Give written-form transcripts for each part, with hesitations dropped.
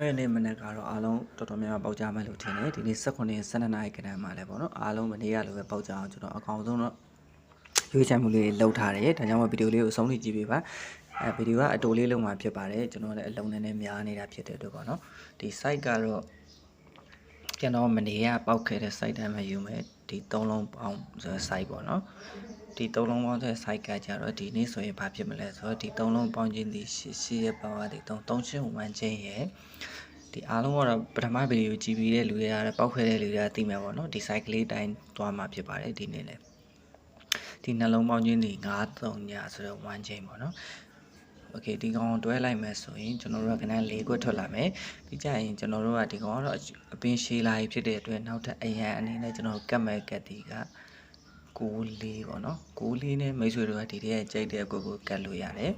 အဲ့ဒီမနေ့ကတော့အားလုံးတော်တော်များများပေါက်ကြမယ်လို့ထင်တယ်ဒီနေ့18ရက်12နာရီခန့်မှာလဲပေါ့နော်အားလုံးမနေ့ကလိုပဲပေါက်ကြအောင်ကျွန်တော်အကောင်ဆုံးတော့ရွေးချယ်မှုလေးလုပ်ထားတယ်ဒါကြောင့်မို့ဗီဒီယိုလေးကိုအဆုံးထိကြည့်ပေးပါဗီဒီယိုကအတူလေးလုံးမှာဖြစ်ပါတယ်ကျွန်တော်လည်းအလုံးနဲ့များနေတာဖြစ်တဲ့အတွက်ပေါ့နော်ဒီ site ကတော့ကျွန်တော်မနေ့ကပေါက်ခဲ့တဲ့ site တိုင်းမှာယူမယ်ဒီ3လုံးပေါင်း site ပေါ့နော်ဒီ3လုံးပေါင်းတဲ့ site ကကြတော့ဒီနေ့ဆိုရင်ဘာဖြစ်မလဲဆိုတော့ဒီ3လုံးပေါင်းခြင်းဒီ8ရဲ့ power ဒီ331ချင်းရဲ့ဒီအားလုံးကတော့ပထမဗီဒီယိုကြည့်ပြီးတဲ့လူတွေကတော့ပေါက်ခဲ့တဲ့လူတွေကသိမှာပေါ့နော်ဒီ site ကလေးတိုင်းသွားမှာဖြစ်ပါတယ်ဒီနေ့လည်းဒီနှလုံးပေါင်းခြင်းဒီ93ညဆိုတော့1ချင်းပေါ့နော်โอเคဒီကောင်တွဲလိုက်မယ်ဆိုရင်ကျွန်တော်တို့ကခဏ၄ခွက်ထွက်လာမယ်ပြီးကြရင်ကျွန်တော်တို့ကဒီကောင်ကတော့အပင်ရှည်လာဖြစ်တဲ့အတွက်နောက်ထပ်အရန်အနေနဲ့ကျွန်တော်ကတ်မဲ့ကတ်ဒီက94ပေါ့နော်94နဲ့မိတ်ဆွေတို့ကဒီထဲကြိုက်တဲ့ကိုကတ်လို့ရတယ်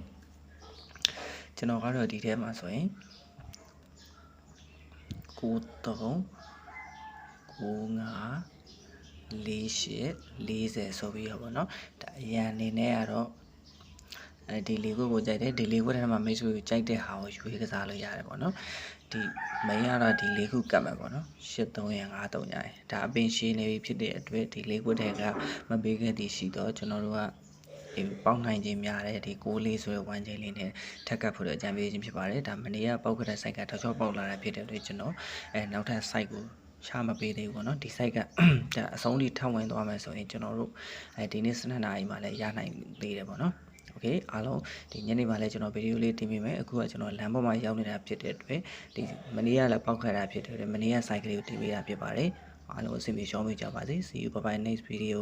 ကျွန်တော်ကတော့ဒီထဲမှာဆိုရင်93 95 48 40ဆိုပြီးတော့ပေါ့နော်ဒါအရန်အနေနဲ့ကတော့ဒီလေးကိုကြိုက်တယ်ဒီလေးခုထဲမှာမိတ်ဆွေကိုကြိုက်တဲ့ဟာကိုရွေးကစားလို့ရတယ်ပေါ့နော်ဒီမင်းကတော့ဒီလေးခုကတ်မှာပေါ့နော်83ရ53ညရဒါအပင်ရှည်နေပြီဖြစ်တဲ့အတွက်ဒီလေးခုထဲကမပေးခဲ့သည်ရှိတော့ကျွန်တော်တို့ကဒီပေါက်နိုင်ခြင်းများတယ်ဒီ64ဆိုရ1ချင်းလေးနဲ့ထက်ကပ်ဖို့အကြံပေးခြင်းဖြစ်ပါတယ်ဒါမနေ့ကပေါက်ခဲ့တဲ့ site ကတောက်ချောက်ပေါက်လာတာဖြစ်တဲ့အတွက်ကျွန်တော်နောက်ထပ် site ကိုချမပေးသေးဘူးပေါ့နော်ဒီ site ကဒါအဆုံးထိထပ်ဝင်သွားမယ်ဆိုရင်ကျွန်တော်တို့ဒီနေ့12နာရီမှလည်းရနိုင်သေးတယ်ပေါ့နော်โอเคအားလုံးဒီညနေမှလည်းကျွန်တော်ဗီဒီယိုလေးတင်ပေးမယ်အခုကကျွန်တော်လမ်းပေါ်မှာရောက်နေတာဖြစ်တဲ့အတွက်ဒီမနေ့ကလည်းပေါက်ခဲ့တာဖြစ်တဲ့အတွက်မနေ့က site ကလေးကိုတင်ပေးတာဖြစ်ပါတယ်အားလုံးအဆင်ပြေရှောင်းပေးကြပါစေ see you bye bye next video